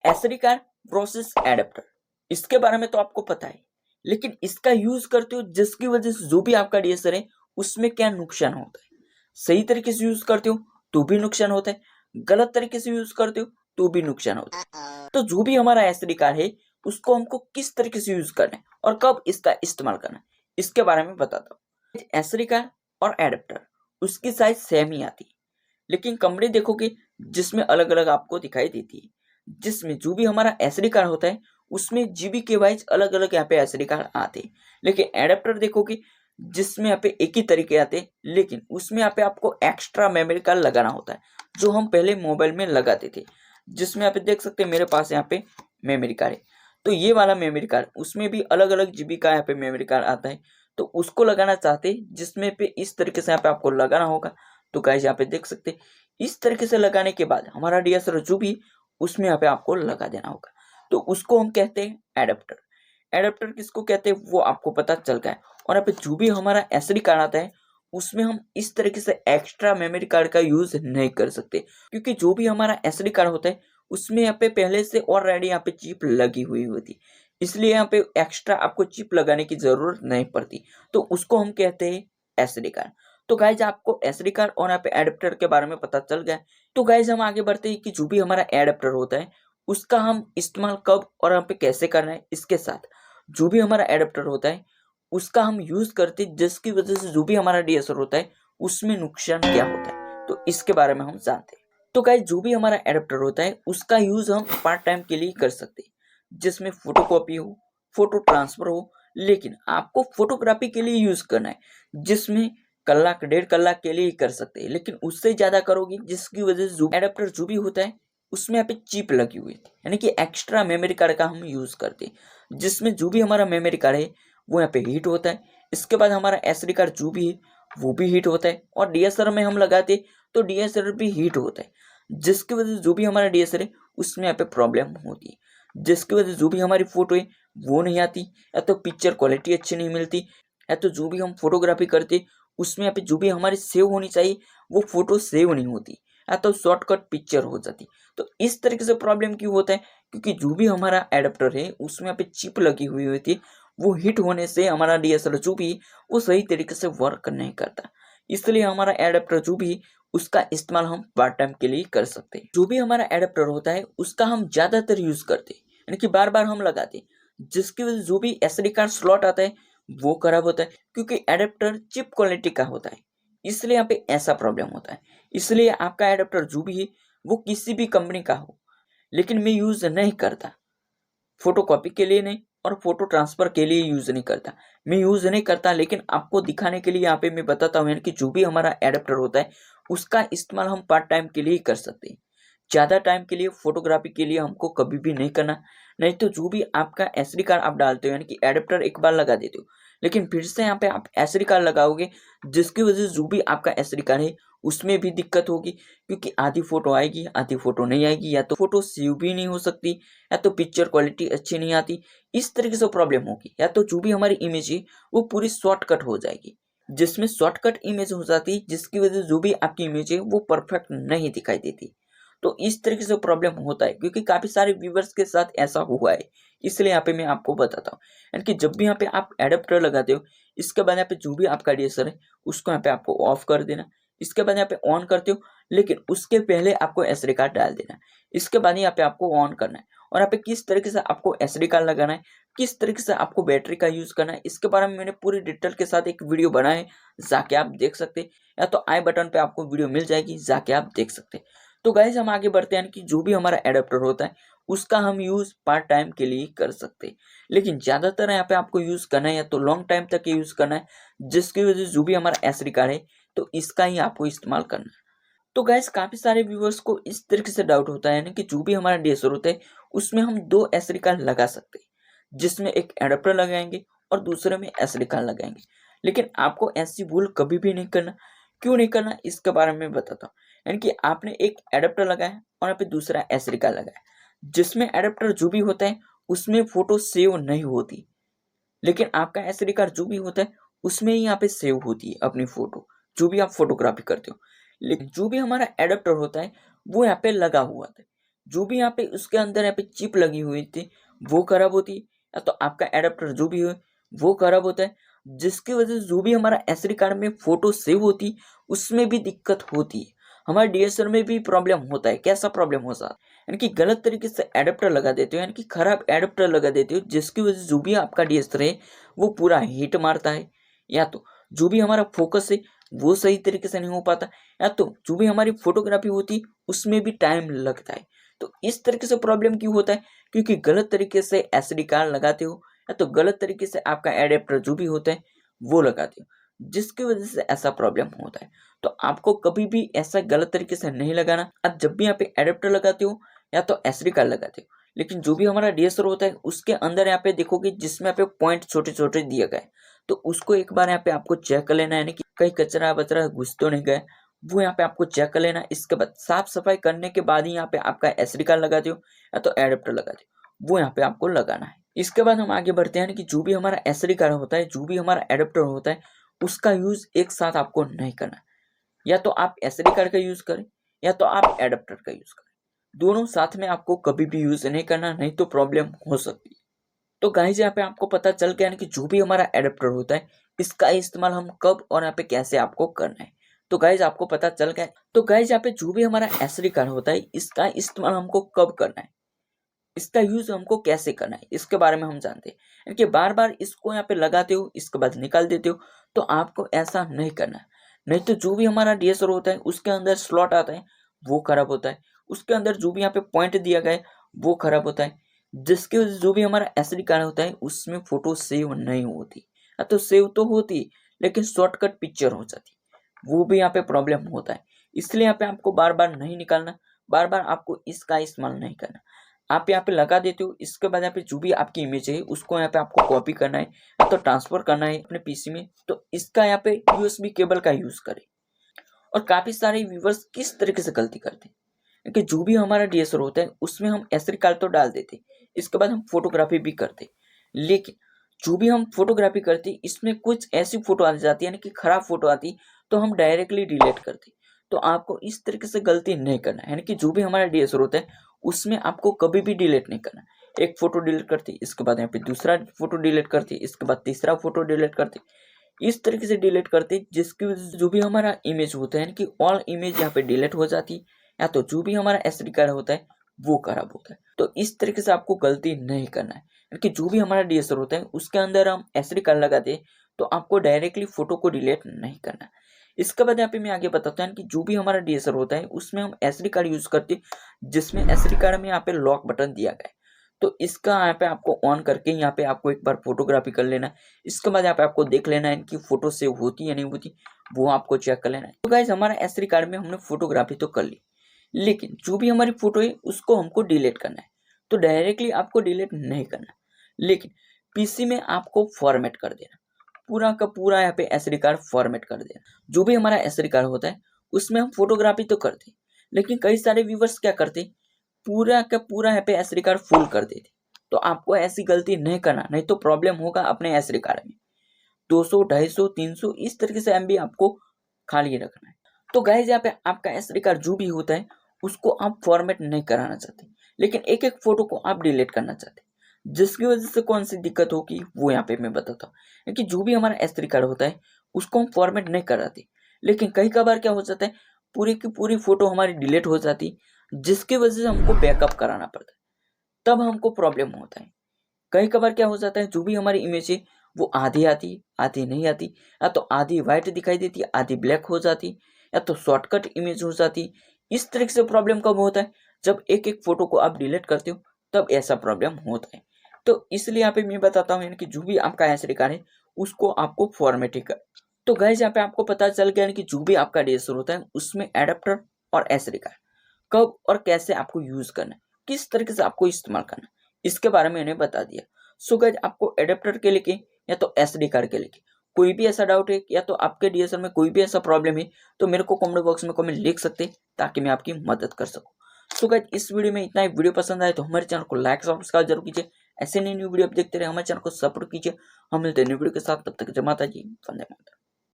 SD card process adapter, इसके बारे में तो आपको पता है, लेकिन इसका यूज करते हो जिसकी वजह से जो भी आपका डीएसएलआर है उसमें क्या नुकसान होता है। सही तरीके से यूज करते हो तो भी नुकसान होता है, गलत तरीके से यूज करते हो तो भी नुकसान होता है। तो जो भी हमारा एसडी कार्ड है उसको हमको किस तरीके से यूज करना है और कब इसका इस्तेमाल करना है, इसके बारे में बताता हूँ। एसडी कार्ड और एडेप्टर उसकी साइज सेम ही आती है, लेकिन कंपनी देखोगे जिसमें अलग अलग आपको दिखाई देती है। जिसमें जो भी हमारा एसडी कार्ड होता है उसमें जीबी के वाइज अलग अलग यहाँ पे एसडी कार्ड आते हैं, लेकिन एडेप्टर देखोगे जिसमें यहाँ पे एक ही तरीके आते हैं, लेकिन उसमें यहाँ पे आपको एक्स्ट्रा मेमोरी कार्ड लगाना होता है जो हम पहले मोबाइल में लगाते थे। जिसमें यहाँ पे देख सकते हैं मेरे पास यहाँ पे मेमोरी कार्ड है, तो ये वाला मेमोरी कार्ड उसमें भी अलग अलग जीबी का यहाँ पे मेमोरी कार्ड आता है, तो उसको लगाना चाहते हैं जिसमें पे इस तरीके से यहाँ पे आपको लगाना होगा। तो गाइस यहाँ पे देख सकते हैं इस तरीके से लगाने के बाद हमारा डीएसएलआर जो भी उसमें यहाँ पे आपको लगा देना होगा, तो उसको हम कहते हैं एडेप्टर। एडेप्टर किसको कहते हैं वो आपको पता चल गया है। और यहाँ पे जो भी हमारा एसडी कार्ड आता है उसमें हम इस तरीके से एक्स्ट्रा मेमोरी कार्ड का यूज नहीं कर सकते, क्योंकि जो भी हमारा एसडी कार्ड होता है उसमें यहाँ पे पहले से ऑलरेडी यहाँ पे चिप लगी हुई होती, इसलिए यहाँ पे एक्स्ट्रा आपको चिप लगाने की जरूरत नहीं पड़ती, तो उसको हम कहते हैं एसडी कार्ड। तो गाइज आपको एसडी कार्ड और यहाँ पे एडेप्टर के बारे में पता चल गया। तो गाइज हम आगे बढ़ते हैं कि जो भी हमारा एडेप्टर होता है उसका हम इस्तेमाल कब और यहाँ पे कैसे करना है। इसके साथ जो भी हमारा एडेप्टर होता है उसका हम यूज करते हैं जिसकी वजह से जो भी हमारा डीएसएलआर होता है उसमें नुकसान क्या होता है, तो इसके बारे में हम जानते हैं। तो गाइज जो भी हमारा एडेप्टर होता है उसका यूज हम पार्ट टाइम के लिए कर सकते हैं, जिसमें फोटोकॉपी हो, फोटो ट्रांसफर हो, लेकिन आपको फोटोग्राफी के लिए यूज करना है जिसमें कलाक 1.5 कलाक के लिए ही कर सकते हैं, लेकिन उससे ज्यादा करोगे जिसकी वजह से एडेप्टर जो भी होता है उसमें यहाँ पे चिप लगी हुई थी, यानी कि एक्स्ट्रा मेमोरी कार्ड का हम यूज करते हैं, जिसमें जो भी हमारा मेमोरी कार्ड है वो यहाँ पे हीट होता है। इसके बाद हमारा एसडी कार्ड जो भी है वो भी हीट होता है, और डीएसएलआर में हम लगाते तो डीएसएलआर भी हीट होता है, जिसकी वजह से जो भी हमारा डीएसएलआर है उसमें यहाँ पे प्रॉब्लम होती है, जिसकी वजह से जो भी हमारी फोटो है वो नहीं आती, या तो पिक्चर क्वालिटी अच्छी नहीं मिलती, या तो जो भी हम फोटोग्राफी करते उसमें यहाँ पे जो भी हमारी सेव होनी चाहिए वो फोटो सेव नहीं होती, या तो शॉर्टकट पिक्चर हो जाती। तो इस तरीके से प्रॉब्लम क्यों होता है, क्योंकि जो भी हमारा एडेप्टर है उसमें यहाँ पे चिप लगी हुई होती है, वो हिट होने से हमारा डीएसएलआर जो भी वो सही तरीके से वर्क नहीं करता, इसलिए हमारा एडेप्टर जो भी उसका इस्तेमाल हम पार्ट टाइम के लिए कर सकते हैं। जो भी हमारा एडेप्टर होता है उसका हम ज्यादातर यूज करते हैं, यानी कि बार बार हम लगाते हैं, जिसकी वजह से जो भी एसडी कार्ड स्लॉट आता है वो खराब होता है, क्योंकि एडेप्टर चिप क्वालिटी का होता है, इसलिए यहाँ पे ऐसा प्रॉब्लम होता है। इसलिए आपका एडेप्टर जो भी है वो किसी भी कंपनी का हो, लेकिन मैं यूज नहीं करता, फोटोकॉपी के लिए नहीं और फोटो ट्रांसफर के लिए यूज नहीं करता, मैं यूज नहीं करता, लेकिन आपको दिखाने के लिए यहाँ पे मैं बताता हूँ कि जो भी हमारा एडेप्टर होता है उसका इस्तेमाल हम पार्ट टाइम के लिए कर सकते हैं, ज्यादा टाइम के लिए फोटोग्राफी के लिए हमको कभी भी नहीं करना। नहीं तो जो भी आपका एसडी कार्ड आप डालते हो, यानी कि एडेप्टर एक बार लगा देते हो, लेकिन फिर से यहाँ पे आप एसडी कार्ड लगाओगे जिसकी वजह से जो भी आपका एसडी कार्ड है उसमें भी दिक्कत होगी, क्योंकि आधी फोटो आएगी आधी फोटो नहीं आएगी, या तो फोटो सेव भी नहीं हो सकती, या तो पिक्चर क्वालिटी अच्छी नहीं आती, इस तरीके से प्रॉब्लम होगी, या तो जो भी हमारी इमेज है वो पूरी शॉर्टकट हो जाएगी, जिसमें शॉर्टकट इमेज हो जाती है, जिसकी वजह से जो भी आपकी इमेज है वो परफेक्ट नहीं दिखाई देती। तो इस तरीके से प्रॉब्लम होता है, क्योंकि काफी सारे व्यूवर्स के साथ ऐसा हुआ है, इसलिए यहाँ पे मैं आपको बताता हूँ। यानी कि जब भी यहाँ पे आप एडेप्टर लगाते हो इसके बाद यहाँ पे जो भी आपका डीएसएलआर है उसको यहाँ पे आपको ऑफ कर देना, इसके बाद यहाँ पे ऑन करते हो, लेकिन उसके पहले आपको एसडी कार्ड डाल देना, इसके बाद यहाँ पे आपको ऑन करना है। और यहाँ पे किस तरीके से आपको एसडी कार्ड लगाना है, किस तरीके से आपको बैटरी का यूज करना है, इसके बारे में मैंने पूरी डिटेल के साथ एक वीडियो बनाया है, जाके आप देख सकते हैं, या तो आई बटन पे आपको वीडियो मिल जाएगी, जाके आप देख सकते हैं। तो गाइज हम आगे बढ़ते हैं कि जो भी हमारा एडेप्टर होता है उसका हम यूज पार्ट टाइम के लिए कर सकते हैं, लेकिन ज्यादातर यहाँ पे आपको यूज करना है या तो लॉन्ग टाइम तक यूज करना है, जिसकी वजह से जो भी हमारा एसडी कार्ड है तो इसका ही आपको इस्तेमाल करना है। तो गाइज काफी सारे व्यूवर्स को इस तरीके से डाउट होता है ना कि जो भी हमारा डीएसएलआर होता है उसमें हम 2 एसडी कार्ड लगा सकते हैं, जिसमें एक एडेप्टर लगाएंगे और दूसरे में एसडी कार्ड लगाएंगे, लेकिन आपको ऐसी भूल कभी भी नहीं करना। क्यों नहीं करना इसके बारे में बताता हूँ। यानी कि आपने एक एडेप्टर लगाया और यहाँ पे दूसरा एसडी कार्ड लगाया, जिसमें एडेप्टर जो भी होता है उसमें फोटो सेव नहीं होती, लेकिन आपका एसडी कार्ड जो भी होता है उसमें ही यहाँ पे सेव होती है अपनी फोटो, जो भी आप फोटोग्राफी करते हो। लेकिन जो भी हमारा एडेप्टर होता है वो यहाँ पे लगा हुआ था, जो भी यहाँ पे उसके अंदर यहाँ पे चिप लगी हुई थी वो खराब होती है, या तो आपका एडाप्टर जो भी हो वो खराब होता है, जिसकी वजह से जो भी हमारा एसडी कार्ड में फोटो सेव होती उसमें भी दिक्कत होती है, हमारे डीएसएलआर में भी प्रॉब्लम होता है। कैसा प्रॉब्लम हो सकता है, यानी कि गलत तरीके से एडाप्टर लगा देते हो, यानी कि खराब एडाप्टर लगा देते हो, जिसकी वजह से जो भी आपका डीएसएलआर है वो पूरा हीट मारता है, या तो जो भी हमारा फोकस है वो सही तरीके से नहीं हो पाता, या तो जो भी हमारी फोटोग्राफी होती उसमें भी टाइम लगता है। तो इस तरीके से प्रॉब्लम क्यों होता है, क्योंकि गलत तरीके से एसडी कार्ड लगाते हो, या तो गलत तरीके से आपका एडेप्टर जो भी होता है वो लगाते हो, जिसकी वजह से ऐसा प्रॉब्लम होता है। तो आपको कभी भी ऐसा गलत तरीके से नहीं लगाना। आप जब भी यहाँ पे एडेप्टर लगाते हो या तो एसडी कार्ड लगाते हो, लेकिन जो भी हमारा डीएसएलआर होता है उसके अंदर यहाँ पे देखोगे जिसमें यहाँ पे पॉइंट छोटे छोटे दिए गए, तो उसको एक बार यहाँ पे आपको चेक कर लेना है, यानी कि कहीं कचरा बचरा घुस तो नहीं गए, वो यहाँ पे आपको चेक कर लेना। इसके बाद साफ सफाई करने के बाद ही यहाँ पे आपका एसडी कार्ड लगाते हो या तो एडेप्टर लगाते हो, वो यहाँ पे आपको लगाना है। इसके बाद हम आगे बढ़ते हैं कि जो भी हमारा एसडी कार्ड होता है, जो भी हमारा एडेप्टर होता है, उसका यूज एक साथ आपको नहीं करना। या तो आप एसडी कार्ड का यूज करें या तो आप एडेप्टर का यूज करें, दोनों साथ में आपको कभी भी यूज नहीं करना, नहीं तो प्रॉब्लम हो सकती है। तो गाइस यहाँ पे आपको पता चल गया कि जो भी हमारा एडेप्टर होता है इसका इस्तेमाल हम कब और यहाँ पे कैसे आपको करना है। तो गाइस आपको पता चल गया। तो गाइस यहाँ पे जो भी हमारा एसडी कार्ड होता है इसका इस्तेमाल हमको कब करना है, इसका यूज हमको कैसे करना है, इसके बारे में हम जानते हैं। यानी कि बार बार इसको यहाँ पे लगाते हो इसके बाद निकाल देते हो, तो आपको ऐसा नहीं करना है। नहीं तो जो भी हमारा डीएसएलआर होता है उसके अंदर स्लॉट आता है वो खराब होता है, उसके अंदर जो भी यहाँ पे पॉइंट दिया गया है वो खराब होता है, जिसके वजह से जो भी हमारा एसडी कार्ड होता है उसमें फोटो सेव नहीं होती, या तो सेव तो होती लेकिन शॉर्टकट पिक्चर हो जाती, वो भी यहाँ पे प्रॉब्लम होता है। इसलिए यहाँ पे आपको बार बार नहीं निकालना, बार बार आपको इसका इस्तेमाल नहीं करना। आप यहाँ पे लगा देते हो, इसके बाद यहाँ पे जो भी आपकी इमेज है उसको यहाँ पे आपको कॉपी करना है या तो ट्रांसफर करना है अपने पीसी में, तो इसका यहाँ पे यूएसबी केबल का यूज करें। और काफी सारे व्यूवर्स किस तरीके से गलती करते हैं कि जो भी हमारा डीएसएलआर होता है उसमें हम एसडी कार्ड तो डाल देते, इसके बाद हम फोटोग्राफी भी करते, लेकिन जो भी हम फोटोग्राफी करते इसमें कुछ ऐसी फोटो आ जाती है यानी कि खराब फोटो आती, तो हम डायरेक्टली डिलीट करते। तो आपको इस तरीके से गलती नहीं करना, यानी कि जो भी हमारा डीएसएलआर होता है उसमें आपको कभी भी डिलीट नहीं करना। एक फोटो डिलीट करती इसके बाद यहाँ पे दूसरा फोटो डिलीट करती, इसके बाद तीसरा फोटो डिलीट करती, इस तरीके से डिलीट करते जिसकी वजह से जो भी हमारा इमेज होता है यानी कि ऑल इमेज यहाँ पे डिलीट हो जाती, या तो जो भी हमारा एसडी कार्ड होता है वो खराब होता है। तो इस तरीके से आपको गलती नहीं करना है, यानी कि जो भी हमारा डीएसएलआर होता है उसके अंदर हम एसडी कार्ड लगाते हैं तो आपको डायरेक्टली फोटो को डिलीट नहीं करना। इसके बाद यहाँ पे मैं आगे बताता हूँ कि जो भी हमारा डीएसएलआर होता है उसमें हम एसडी कार्ड यूज करते हैं, जिसमें एसडी कार्ड में यहाँ पे लॉक बटन दिया गया है, तो इसका यहाँ पे आपको ऑन करके यहाँ पे आपको एक बार फोटोग्राफी कर लेना है। इसके बाद यहाँ पे आपको देख लेना है कि फोटो सेव होती है या नहीं होती, वो आपको चेक कर लेना है। तो गाइज हमारा एसडी कार्ड में हमने फोटोग्राफी तो कर ली, लेकिन जो भी हमारी फोटो है उसको हमको डिलीट करना है। तो डायरेक्टली आपको डिलीट नहीं करना, लेकिन पीसी में आपको फॉर्मेट कर देना, पूरा का पूरा यहाँ पे एसडी कार्ड फॉर्मेट कर देना। जो भी हमारा एसडी कार्ड होता है उसमें हम फोटोग्राफी तो करते, लेकिन कई सारे व्यूवर्स क्या करते पूरा का पूरा यहाँ पे एसडी कार्ड फुल कर देते। तो आपको ऐसी गलती नहीं करना, नहीं तो प्रॉब्लम होगा अपने एसडी कार्ड में। 200 250 300 इस तरीके से एमबी आपको खाली रखना है। तो गाइज यहाँ पे आपका एसडी कार्ड जो भी होता है उसको आप फॉर्मेट नहीं कराना चाहते, लेकिन एक एक फोटो को आप डिलीट करना चाहते, जिसकी वजह से कौन सी दिक्कत होगी वो यहाँ पे मैं बताता हूँ। क्योंकि जो भी हमारा एसडी कार्ड होता है उसको हम फॉर्मेट नहीं कराते, लेकिन कई बार क्या हो जाता है पूरी की पूरी फोटो हमारी डिलीट हो जाती, जिसकी वजह से हमको बैकअप कराना पड़ता है, तब हमको प्रॉब्लम होता है। कई बार क्या हो जाता है जो भी हमारी इमेज है वो आधी आती आधी नहीं आती, या तो आधी व्हाइट दिखाई देती आधी ब्लैक हो जाती, या तो शॉर्टकट इमेज हो जाती। इस तरीके से प्रॉब्लम कब होता है, जब एक एक फोटो को आप डिलीट करते हो तब ऐसा प्रॉब्लम होता है। तो इसलिए यहाँ पे मैं बताता हूँ कि जो भी आपका एसडी कार्ड है उसको आपको फॉर्मेट ही कर। तो गाइस यहाँ पे आपको पता चल गया कि जो भी आपका डीएसएलआर होता है उसमें एडाप्टर और एसडी कार्ड कब और कैसे आपको यूज करना है, किस तरीके से आपको इस्तेमाल करना है, इसके बारे में इन्हें बता दिया। सो गाइस आपको एडेप्टर के लिए या तो एसडी कार्ड के लिए कोई भी ऐसा डाउट है या तो आपके डीएसएलआर में कोई भी ऐसा प्रॉब्लम है तो मेरे को कमेंट बॉक्स में कमेंट लिख सकते हैं ताकि मैं आपकी मदद कर सकूं। सो गाइस इस वीडियो में इतना ही। वीडियो पसंद आए तो हमारे चैनल को लाइक सब्सक्राइब जरूर कीजिए, ऐसे नई न्यू वीडियो आप देखते रहे हमारे चैनल को सपोर्ट कीजिए। हम मिलते हैं न्यू वीडियो के साथ, तब तक जय माता जी, वंदे मातरम।